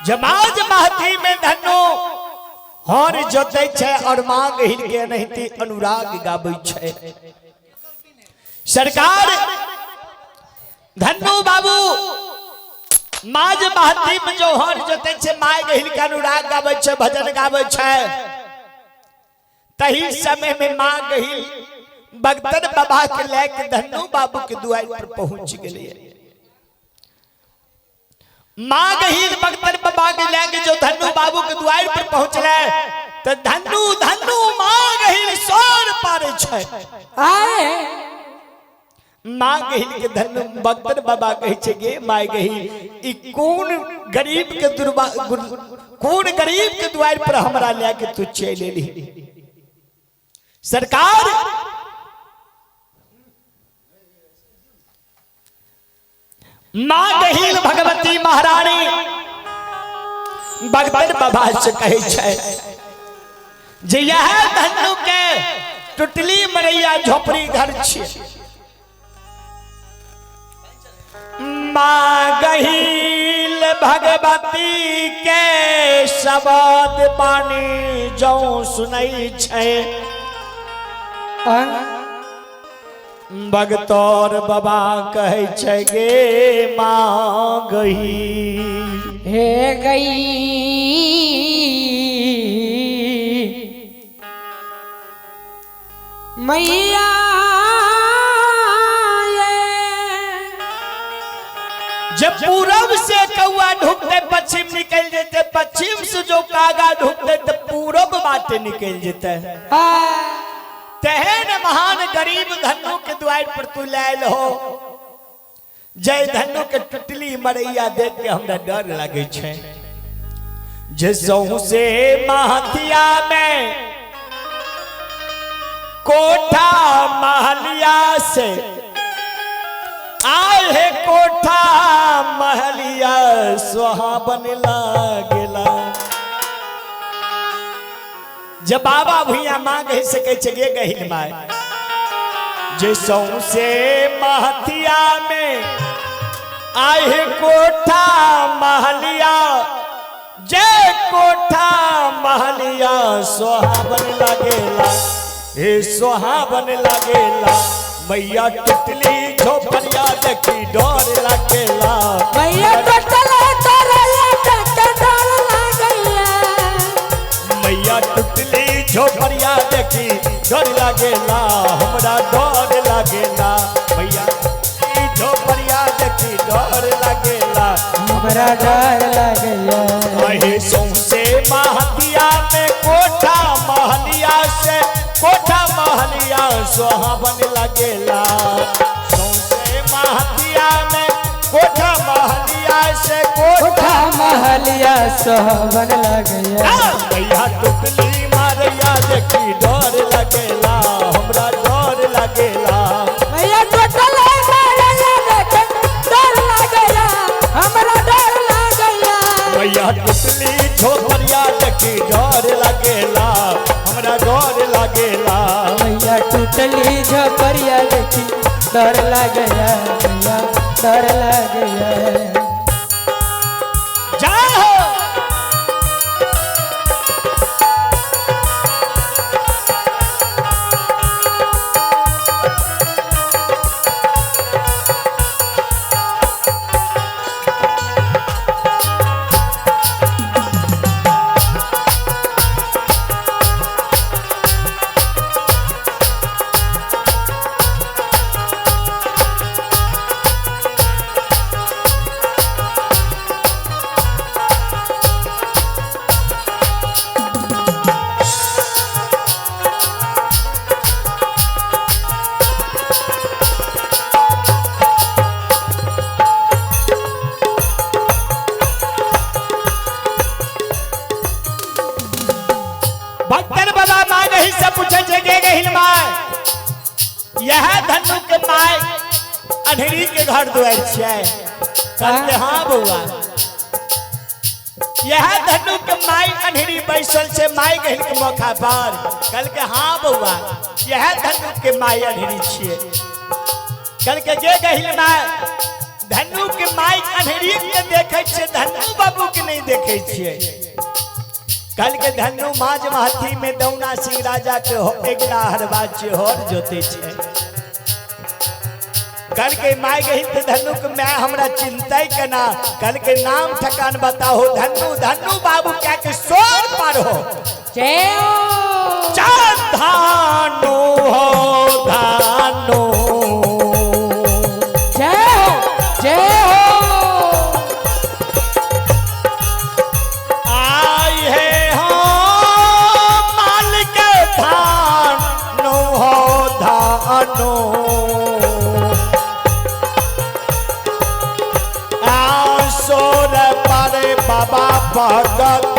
जमाज महती में धनु हर जोते छे और मांग हिल के नहीं थी अनुराग गाबै छे। सरकार धनु बाबू माज महती में जो हर जोते छे मांग हिल के अनुराग गाबै छे, भजन गाबै छे। तही समय में मांग हिल बगतर बाबा के लेके धनु बाबू के दुआर पर पहुंच गए। मां गहीर बगतर बाबा के लेके जो धनु बाबू के द्वार पर पहुंचले तो धनु धनु मां गहीर सोर पारे छे। मां गहीर के धनु बगतर बाबा कहे छे गे मां गहीर ई कौन गरीब के द्वार पर हमरा लेके तू चल एली। सरकार मां गहील भगवती महारानी बगतर बाबा से कहे छे जे यह धनु के टुटली मरैया झोपड़ी घर छे। मां गहील भगवती के शब्द पानी जो सुनई छे। बगतौर बाबा कहे छे गे मां गही हे गई मैया जब पूरब से कौआ ढुकते पश्चिम निकल जेते, पश्चिम से जो कागा ढुकते तो पूरब बाटे निकल जेते। तेहन महान गरीब धनु के द्वार पर तू लायल हो। जय धनु के टुटली मरैया देख के हमरा डर लगे छे। जसों से महतिया में कोठा महलिया से आए है कोठा महलिया सुहावन लागेला। जब बाबा भैया मां कह सके गे गहिल माय जसों से महतिया में आए कोठा महलिया जय कोठा महलिया सुहावन लागेला। हे सुहावन लागेला मैया टुटली झोपड़िया देखी डर लागेला। मैया टुटले तोरया देख डर लागैया। मैया टुटली झोपड़िया देखी डर लागेला हमरा डर लागेला। मैया टुटली झोपड़िया देखी डर लागेला हमरा डर लागैया। अहे सौंसे महतिया में कोठा महलिया से कोठा महलिया सुहावन लागेला। सौंसे महतिया में कोठा महलिया से कोठा महलिया सुहावन लागैया। मैया टुटली मारैया देखी डर लागेला हमरा डर लागेला। मैया टुटले मारैया देख डर लागैया हमरा डर लागैया। मैया टुटली झोपड़िया देखी डर लागेला हमरा डर लागेला। मैया टुटली झोपड़िया देखी डर लागैया मैया डर लागैया। यह धनु के माय अनहरी के घर दुआर छे। कहते हाँ बउआ यह धनु के माय अनहरी बैसल से माय गहिल के मौका पर। कल के हाँ बउआ यह धनु के माय अनहरी छे। कल के जे गहिल माय धन्नू के माई अन्हरी के देखे छे, धन्नू बाबू के नहीं देखे छे। कल के धन्नू माज महती में दौना सिंह राजा के एकला हरवा चेहर जोते छे। कल के माई गई तो धन्नू के मैं हमरा चिंता करना, कल के नाम ठकान बताओ। धन्नू धन्नू बाबू क्या के सोर पर हो धानो हो धानो आई है हो मालिक धानो हो धानो सोर पर बाबा भगत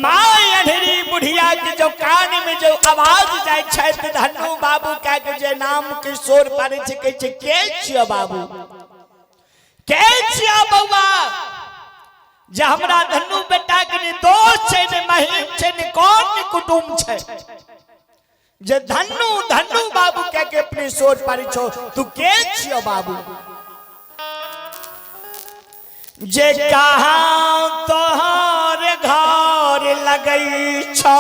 माई अन्हरी बुढ़िया के जो कान में जो आवाज जाय छै त धन्नू बाबू का के जे नाम के शोर पारे छै कहै छै के छिया बाबू के छिया बौआ जे हमरा धन्नू बेटा के ने दोस्त छै ने महिम छै ने कौन ने कुटुंब छै जे धन्नू धन्नू बाबू का के अपने शोर पारे छो तू के छिया बाबू जे कहां तोहर घर लगई छौ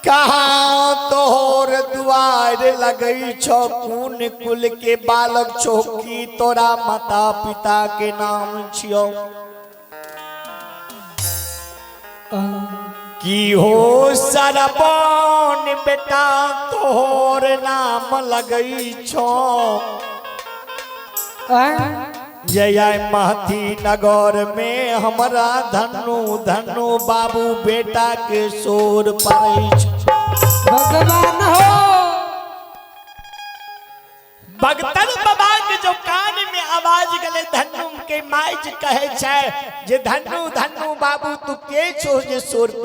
कहां तोहर द्वार लगई छौ कौन कुल के बालक छौ की तोरा माता पिता के नाम छियो की हो सरबन बेटा तोहर नाम लगई छौ जय महती नगर में हमारा धन्नू धन्नू बाबू बेटा के शोर पड़े भगवान हो भगतन बाबा के जो कान में आवाज गले धन्नू के माई कहे छै जे धन्नू धन्नू बाबू तू के छो जे शोर